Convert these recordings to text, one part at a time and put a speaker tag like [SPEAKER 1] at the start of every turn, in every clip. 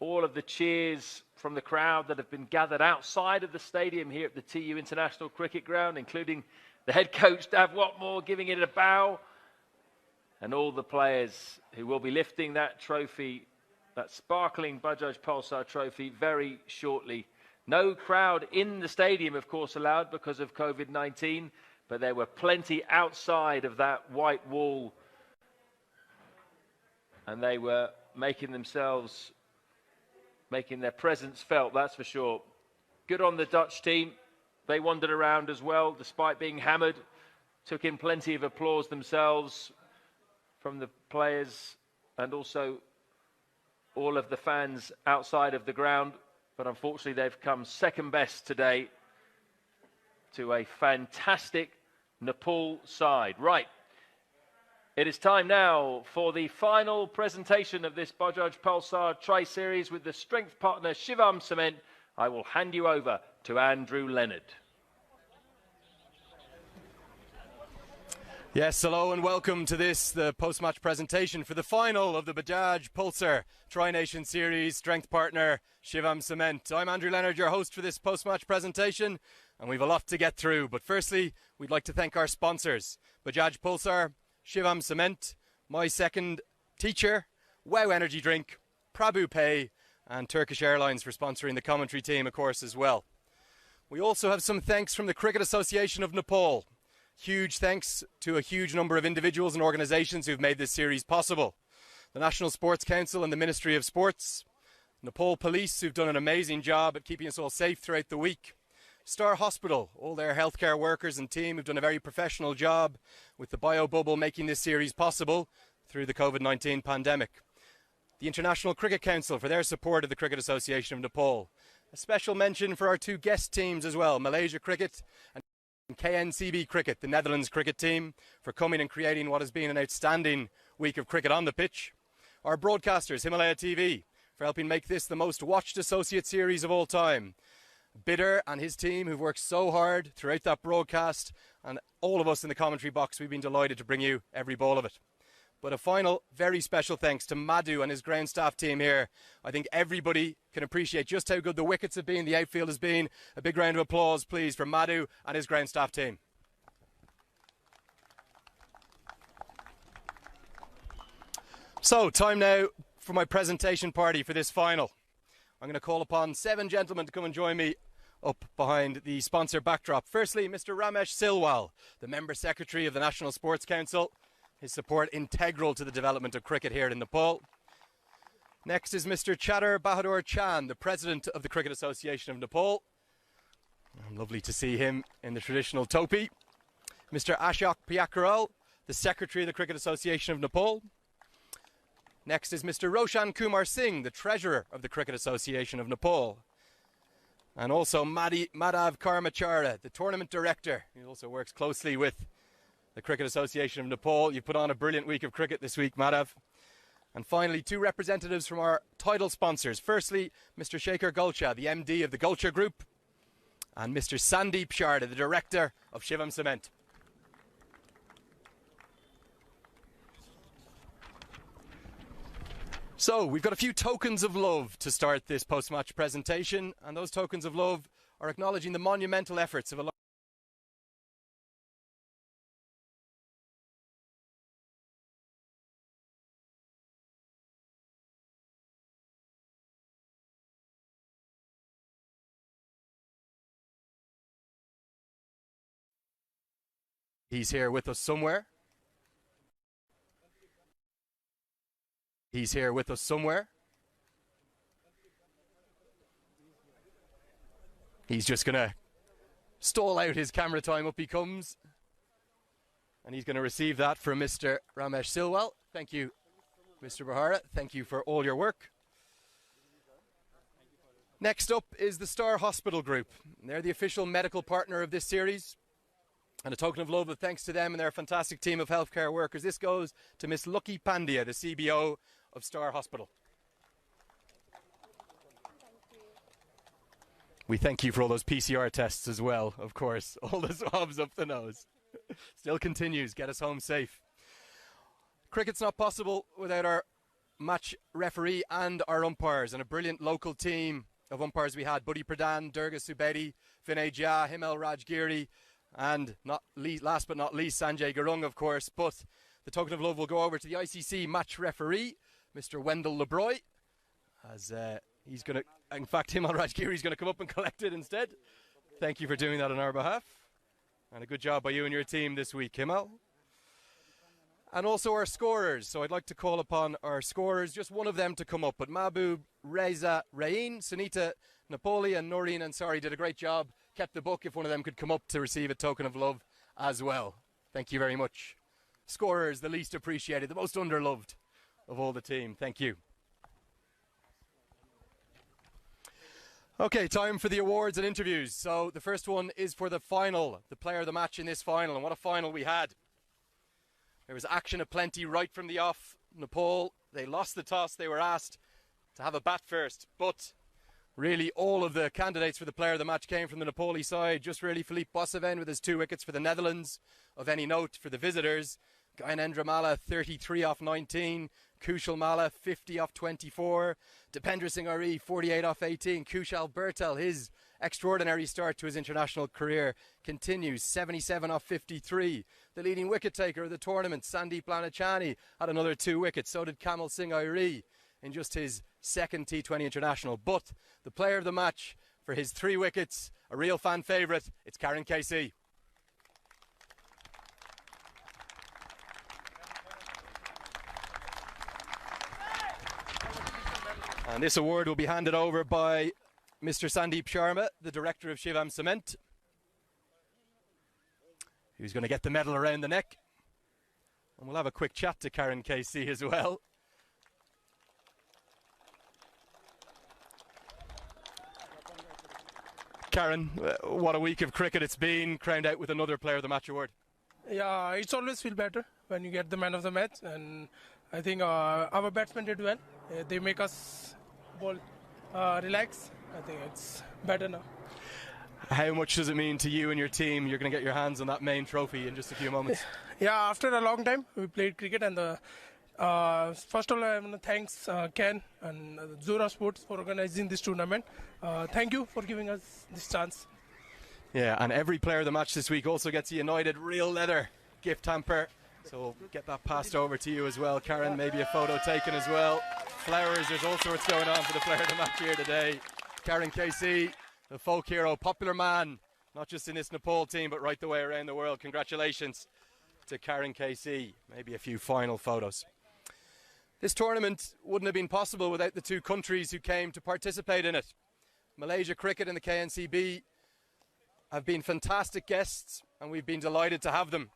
[SPEAKER 1] all of the cheers from the crowd that have been gathered outside of the stadium here at the TU International Cricket Ground, including the head coach, Dav Watmore, giving it a bow, and all the players who will be lifting that trophy, that sparkling Bajaj Pulsar trophy, very shortly. No crowd in the stadium, of course, allowed because of COVID-19, but there were plenty outside of that white wall, and they were making their presence felt, that's for sure. Good on the Dutch team. They wandered around as well, despite being hammered. Took in plenty of applause themselves from the players and also all of the fans outside of the ground. But unfortunately, they've come second best today to a fantastic Nepal side. Right. It is time now for the final presentation of this Bajaj Pulsar Tri-Series with the strength partner Shivam Cement. I will hand you over to Andrew Leonard.
[SPEAKER 2] Yes, hello and welcome to the post-match presentation for the final of the Bajaj Pulsar Tri-Nation Series, strength partner Shivam Cement. I'm Andrew Leonard, your host for this post-match presentation, and we've a lot to get through. But firstly, we'd like to thank our sponsors, Bajaj Pulsar, Shivam Cement, my second teacher, Wow Energy Drink, Prabhu Pay, and Turkish Airlines for sponsoring the commentary team, of course, as well. We also have some thanks from the Cricket Association of Nepal. Huge thanks to a huge number of individuals and organisations who've made this series possible. The National Sports Council and the Ministry of Sports, Nepal Police, who've done an amazing job at keeping us all safe throughout the week, Star Hospital, all their healthcare workers and team who've done a very professional job with the bio bubble making this series possible through the COVID-19 pandemic. The International Cricket Council for their support of the Cricket Association of Nepal. A special mention for our two guest teams as well, Malaysia Cricket and KNCB Cricket, the Netherlands cricket team, for coming and creating what has been an outstanding week of cricket on the pitch. Our broadcasters, Himalaya TV, for helping make this the most watched associate series of all time. Bitter and his team, who've worked so hard throughout that broadcast, and all of us in the commentary box, we've been delighted to bring you every ball of it. But a final very special thanks to Madhu and his ground staff team here. I think everybody can appreciate just how good the wickets have been, the outfield has been. A big round of applause, please, for Madhu and his ground staff team. So, time now for my presentation party for this final. I'm going to call upon 7 gentlemen to come and join me up behind the sponsor backdrop. Firstly, Mr. Ramesh Silwal, the Member Secretary of the National Sports Council. His support integral to the development of cricket here in Nepal. Next is Mr. Chatter Bahadur Chan, the President of the Cricket Association of Nepal. Lovely to see him in the traditional topi. Mr. Ashok Piyakaral, the Secretary of the Cricket Association of Nepal. Next is Mr. Roshan Kumar Singh, the Treasurer of the Cricket Association of Nepal. And also Madhav Karmachara, the Tournament Director. He also works closely with the Cricket Association of Nepal. You put on a brilliant week of cricket this week, Madhav. And finally, 2 representatives from our title sponsors. Firstly, Mr. Shekhar Gulcha, the MD of the Gulcha Group, and Mr. Sandeep Sharda, the Director of Shivam Cement. So, we've got a few tokens of love to start this post-match presentation, and those tokens of love are acknowledging the monumental efforts of a He's here with us somewhere. He's here with us somewhere. He's just going to stall out his camera time. Up he comes. And he's going to receive that from Mr. Ramesh Silwal. Thank you, Mr. Bahara. Thank you for all your work. Next up is the Star Hospital Group. They're the official medical partner of this series. And a token of love and thanks to them and their fantastic team of healthcare workers. This goes to Miss Lucky Pandya, the CBO of Star Hospital. We thank you for all those PCR tests as well, of course. All the swabs up the nose. Still continues. Get us home safe. Cricket's not possible without our match referee and our umpires, and a brilliant local team of umpires we had. Buddy Pradhan, Durga Subedi, Vinay Jha, Himel Rajgiri, and last but not least, Sanjay Gurung, of course. But the token of love will go over to the ICC match referee, Mr. Wendell LeBroy, as he's going to, in fact, Himel Rajgiri is going to come up and collect it instead. Thank you for doing that on our behalf. And a good job by you and your team this week, Himel. And also our scorers. So I'd like to call upon our scorers, just one of them to come up. But Mehboob Reza Rain, Sunita Napoli and Noreen Ansari did a great job. Kept the book if one of them could come up to receive a token of love as well. Thank you very much. Scorers, the least appreciated, the most underloved of all the team. Thank you. Okay, time for the awards and interviews. So the first one is for the final, the player of the match in this final. And what a final we had. There was action aplenty right from the off. Nepal, they lost the toss. They were asked to have a bat first. But really all of the candidates for the player of the match came from the Nepali side. Just really Philippe Boisseven with his 2 wickets for the Netherlands. Of any note for the visitors, Gyanendra Malla 33 off 19. Kushal Malla 50 off 24. Dipendra Singh Airee 48 off 18. Kushal Bhrutel, his extraordinary start to his international career continues, 77 off 53. The leading wicket taker of the tournament, Sandeep Lanachani, had another 2 wickets. So did Kamal Singh Airee in just his second T20 international. But the player of the match for his 3 wickets, a real fan favourite, it's Karen KC. And this award will be handed over by Mr. Sandeep Sharma, the director of Shivam Cement, who's going to get the medal around the neck. And we'll have a quick chat to Karen KC as well. Karen, what a week of cricket it's been, crowned out with another Player of the Match award.
[SPEAKER 3] Yeah, it's always feel better when you get the man of the match, and I think our batsmen did well. They make us ball relax. I think it's better now.
[SPEAKER 2] How much does it mean to you and your team? You're going to get your hands on that main trophy in just a few moments.
[SPEAKER 3] Yeah, after a long time we played cricket, and first of all I want to thanks Ken and Zura Sports for organizing this tournament. Thank you for giving us this chance.
[SPEAKER 2] Yeah, and every player of the match this week also gets a United real leather gift hamper. So we'll get that passed over to you as well, Karen. Maybe a photo taken as well. Flowers, there's all sorts going on for the player of the match here today. Karen KC, the folk hero, popular man, not just in this Nepal team, but right the way around the world. Congratulations to Karen KC. Maybe a few final photos. This tournament wouldn't have been possible without the 2 countries who came to participate in it. Malaysia Cricket and the KNCB have been fantastic guests, and we've been delighted to have them.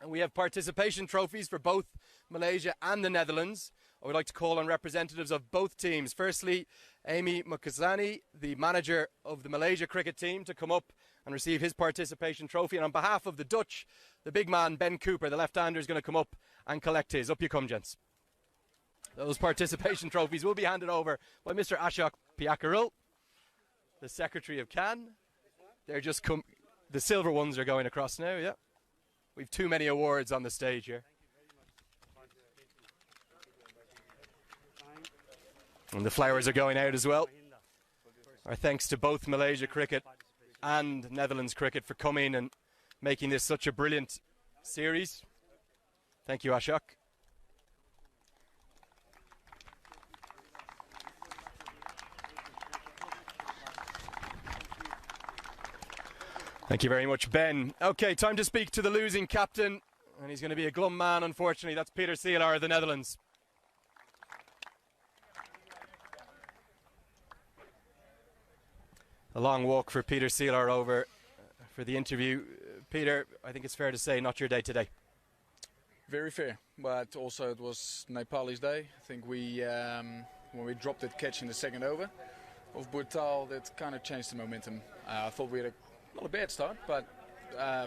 [SPEAKER 2] And we have participation trophies for both Malaysia and the Netherlands. I would like to call on representatives of both teams. Firstly, Amy Mukazani, the manager of the Malaysia cricket team, to come up and receive his participation trophy. And on behalf of the Dutch, the big man, Ben Cooper, the left-hander, is going to come up and collect his. Up you come, gents. Those participation trophies will be handed over by Mr. Ashok Piakarul, the secretary of CAN. They're just the silver ones are going across now, yeah. We've too many awards on the stage here. And the flowers are going out as well. Our thanks to both Malaysia Cricket and Netherlands Cricket for coming and making this such a brilliant series. Thank you, Ashok. Thank you very much, Ben. Okay, time to speak to the losing captain. And he's going to be a glum man, unfortunately. That's Peter Seelaar of the Netherlands. A long walk for Peter Seelaar over for the interview. Peter, I think it's fair to say, not your day today.
[SPEAKER 4] Very fair, but also it was Nepali's day. I think we, when we dropped that catch in the second over of Bhrutel, that kind of changed the momentum. I thought we had not a bad start, but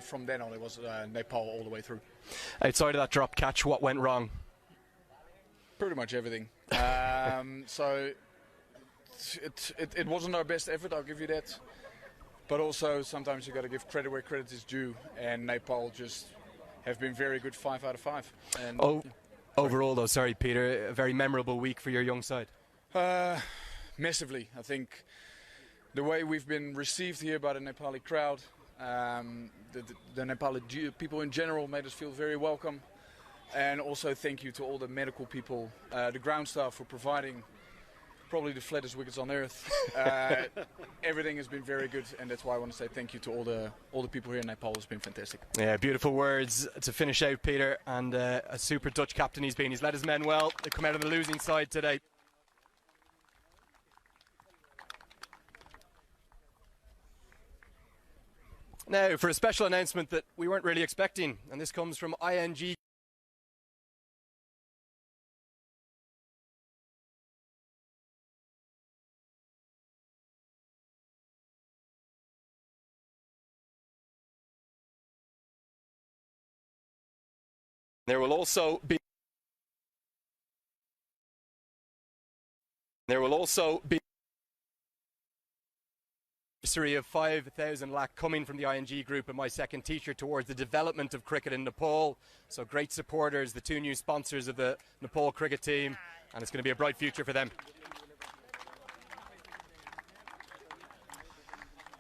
[SPEAKER 4] from then on it was Nepal all the way through.
[SPEAKER 2] Outside of that drop catch, what went wrong?
[SPEAKER 4] Pretty much everything. So it wasn't our best effort, I'll give you that. But also sometimes you got to give credit where credit is due, and Nepal just have been very good 5 out of 5. And
[SPEAKER 2] Overall, though, sorry, Peter, a very memorable week for your young side.
[SPEAKER 4] Massively. I think the way we've been received here by the Nepali crowd, the Nepali people in general made us feel very welcome. And also thank you to all the medical people, the ground staff for providing probably the flattest wickets on earth. Everything has been very good, and that's why I want to say thank you to all the people here in Nepal. It's been fantastic.
[SPEAKER 2] Yeah, beautiful words to finish out, Peter, and a super Dutch captain he's been. He's led his men well. They come out on the losing side today. Now, for a special announcement that we weren't really expecting, and this comes from ING. There will also be of 5,000 lakh coming from the ING group and my second t-shirt towards the development of cricket in Nepal. So great supporters, the two new sponsors of the Nepal cricket team, and it's going to be a bright future for them.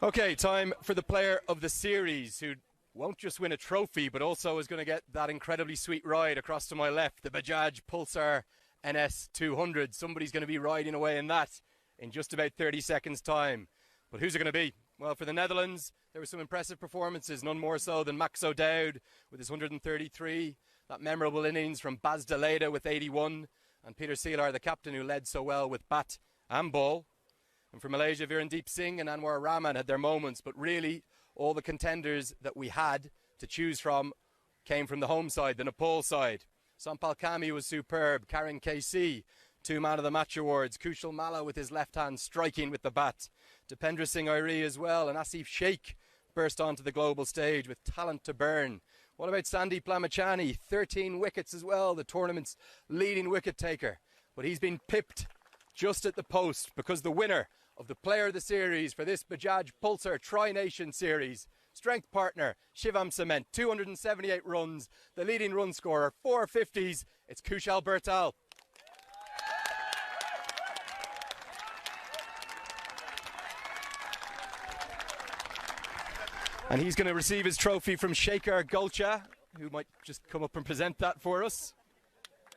[SPEAKER 2] Okay, time for the player of the series, who won't just win a trophy but also is going to get that incredibly sweet ride across to my left, the Bajaj Pulsar NS 200. Somebody's going to be riding away in that in just about 30 seconds time. But who's it going to be? Well, for the Netherlands, there were some impressive performances, none more so than Max O'Dowd with his 133, that memorable innings from Bas de Leede with 81, and Peter Seelar, the captain, who led so well with bat and ball. And for Malaysia, Virendeep Singh and Anwar Rahman had their moments, but really all the contenders that we had to choose from came from the home side, the Nepal side. Sampal Kami was superb, Karen KC, 2 Man of the Match awards, Kushal Malla with his left hand striking with the bat, Dipendra Singh Airee as well, and Asif Sheikh burst onto the global stage with talent to burn. What about Sandeep Lamachani? 13 wickets as well, the tournament's leading wicket taker. But he's been pipped just at the post because the winner of the player of the series for this Bajaj Pulsar Tri-Nation Series, strength partner Shivam Cement, 278 runs, the leading run scorer, 450s, it's Kushal Bhrutel. And he's going to receive his trophy from Shekhar Gulcha, who might just come up and present that for us.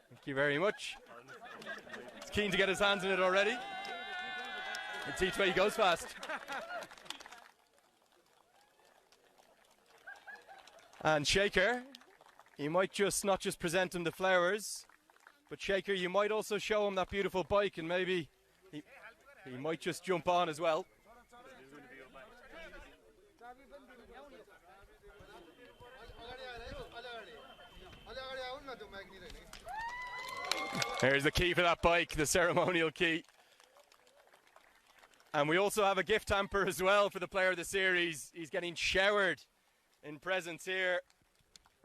[SPEAKER 2] Thank you very much. He's keen to get his hands in it already. The T20 goes fast. And Shekhar, you might just not just present him the flowers, but Shekhar, you might also show him that beautiful bike, and maybe he might just jump on as well. There's the key for that bike, the ceremonial key. And we also have a gift hamper as well for the player of the series. He's getting showered in presents here.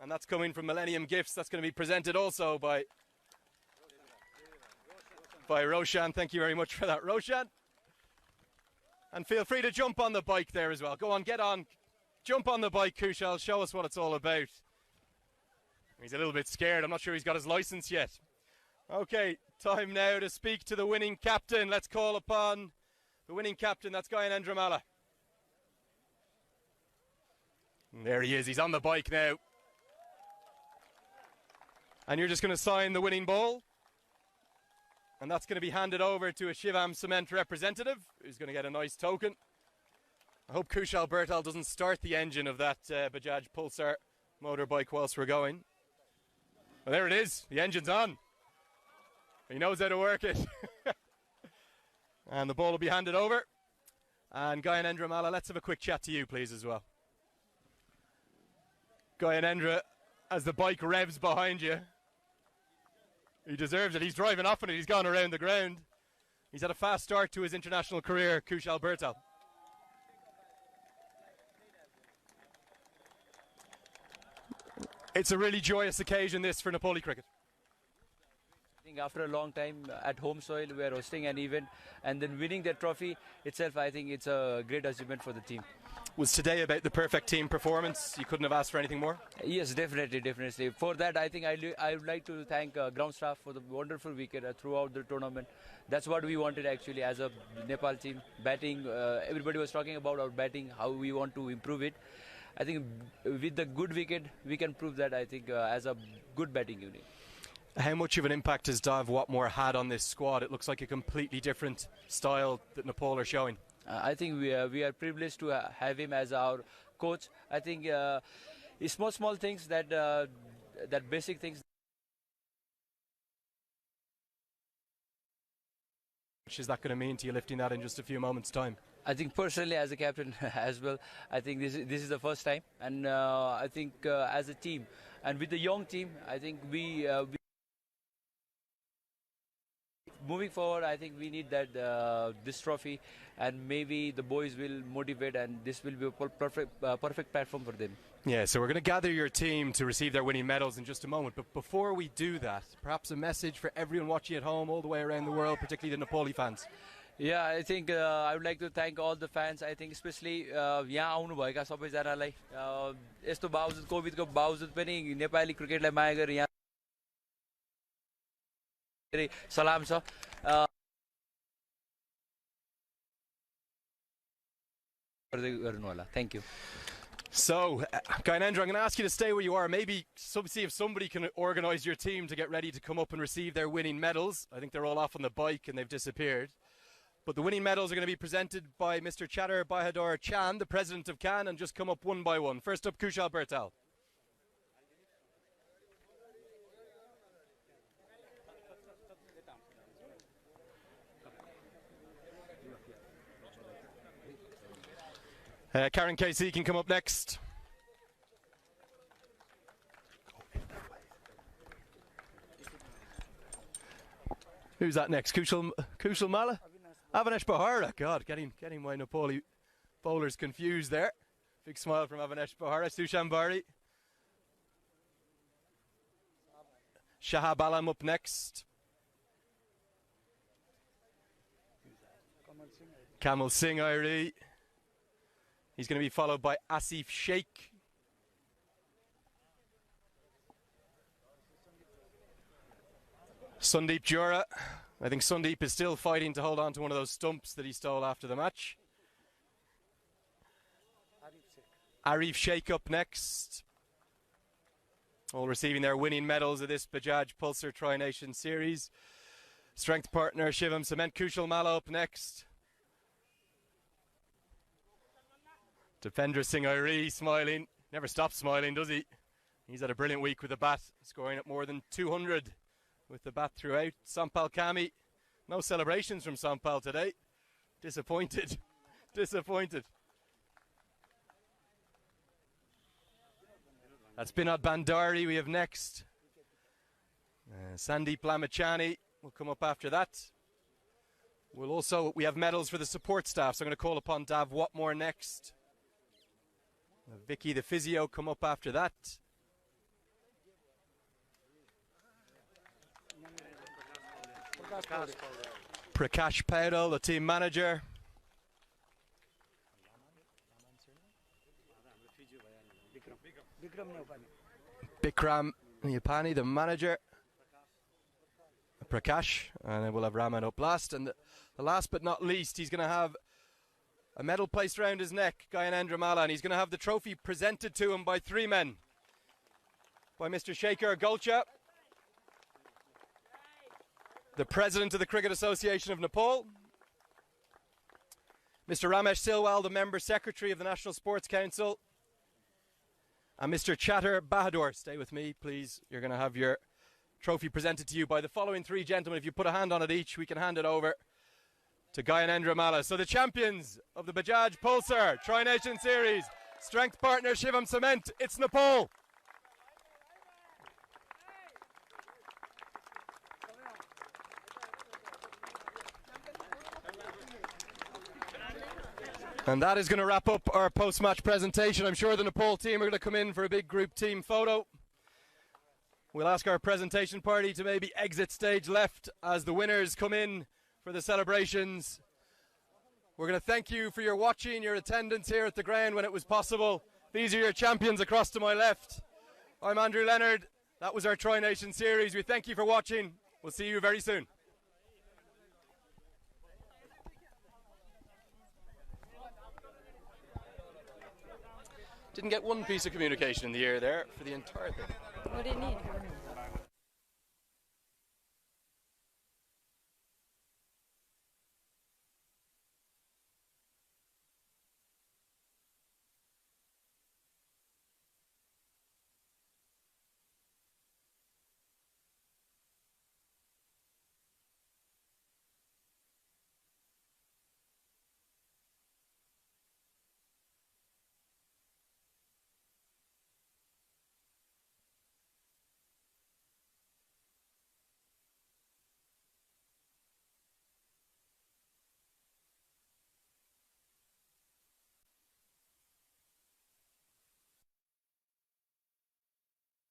[SPEAKER 2] And that's coming from Millennium Gifts. That's going to be presented also by Roshan. Thank you very much for that, Roshan. And feel free to jump on the bike there as well. Go on, get on. Jump on the bike, Kushal. Show us what it's all about. He's a little bit scared. I'm not sure he's got his license yet. Okay, time now to speak to the winning captain. Let's call upon the winning captain. That's Gyanendra Malla. And there he is. He's on the bike now. And you're just going to sign the winning ball. And that's going to be handed over to a Shivam Cement representative, who's going to get a nice token. I hope Kushal Bhrutel doesn't start the engine of that Bajaj Pulsar motorbike whilst we're going. Well, there it is. The engine's on. He knows how to work it. And the ball will be handed over. And Gyanendra Malla, let's have a quick chat to you, please, as well. Gyanendra, as the bike revs behind you, he deserves it. He's driving off on it. He's gone around the ground. He's had a fast start to his international career, Kushal Bhrutel. It's a really joyous occasion, this, for Nepali cricket.
[SPEAKER 5] I After a long time at home soil, we are hosting an event and then winning the trophy itself, I think it's a great achievement for the team.
[SPEAKER 2] Was today about the perfect team performance? You couldn't have asked for anything more?
[SPEAKER 5] Yes, definitely. For that, I think I would like to thank ground staff for the wonderful wicket throughout the tournament. That's what we wanted actually as a Nepal team. Batting, everybody was talking about our batting, how we want to improve it. I think with the good wicket, we can prove that, I think, as a good batting unit.
[SPEAKER 2] How much of an impact has Dav Watmore had on this squad? It looks like a completely different style that Nepal are showing.
[SPEAKER 5] I think we are privileged to have him as our coach. I think it's small things that basic things.
[SPEAKER 2] What is that going to mean to you, lifting that in just a few moments' time?
[SPEAKER 5] I think personally, as a captain as well, I think this is the first time, and I think as a team and with the young team, I think we moving forward, I think we need that this trophy, and maybe the boys will motivate, and this will be a perfect platform for them.
[SPEAKER 2] Yeah, so we're going to gather your team to receive their winning medals in just a moment. But before we do that, perhaps a message for everyone watching at home all the way around the world, particularly the Nepali fans.
[SPEAKER 5] Yeah, I think I would like to thank all the fans. I think especially यहाँ आउनु भएका सबैजनालाई यस्तो बावजुद कोभिडको बावजुद पनि नेपाली क्रिकेटलाई माया गरेर यहाँ धेरै सलाम छ गर्दै गर्नु होला. Thank you.
[SPEAKER 2] So, Gyanendra, I'm going to ask you to stay where you are. Maybe see if somebody can organise your team to get ready to come up and receive their winning medals. I think they're all off on the bike and they've disappeared. But the winning medals are going to be presented by Mr. Chatter Bahadur Chand, the president of CAN, and just come up one by one. First up, Kushal Bhrutel. Karen Casey can come up next. Who's that next? Kushal Malla? Avinash Bahara. God, getting my Nepali bowlers confused there. Big smile from Avinash Bahara. Sushan Bari. Shahab Alam up next. Kamal Singh Airee. He's going to be followed by Asif Sheikh. Sandeep Jura. I think Sandeep is still fighting to hold on to one of those stumps that he stole after the match. Arif Sheikh up next. All receiving their winning medals of this Bajaj Pulsar Tri-Nation Series. Strength partner Shivam Cement. Kushal Malla up next. Defender Singh Airee smiling. Never stops smiling, does he? He's had a brilliant week with the bat, scoring at more than 200 with the bat throughout. Sampal Kami. No celebrations from Sampal today. Disappointed. Disappointed. That's Binod Bandari we have next. Sandeep Lamachani will come up after that. We have medals for the support staff, so I'm going to call upon Dav Watmore next. Vicky the physio come up after that. Prakash Paudel, the team manager. Bikram Nyapani, the manager. Prakash, and then we'll have Raman up last. And the last but not least, he's going to have a medal placed around his neck, Gyanendra Malla, and he's going to have the trophy presented to him by three men. By Mr. Shekhar Gulcha, the President of the Cricket Association of Nepal, Mr. Ramesh Silwal, the Member Secretary of the National Sports Council, and Mr. Chatter Bahadur. Stay with me, please. You're going to have your trophy presented to you by the following three gentlemen. If you put a hand on it each, we can hand it over to Gyanendra Malla. So the champions of the Bajaj Pulsar Tri-Nation Series, strength partner Shivam Cement, it's Nepal. And that is going to wrap up our post-match presentation. I'm sure the Nepal team are going to come in for a big group team photo. We'll ask our presentation party to maybe exit stage left as the winners come in for the celebrations. We're going to thank you for your watching, your attendance here at the ground when it was possible. These are your champions across to my left. I'm Andrew Leonard. That was our Tri-Nation Series. We thank you for watching. We'll see you very soon. Didn't get one piece of communication in the air there for the entire thing.
[SPEAKER 6] What do you need?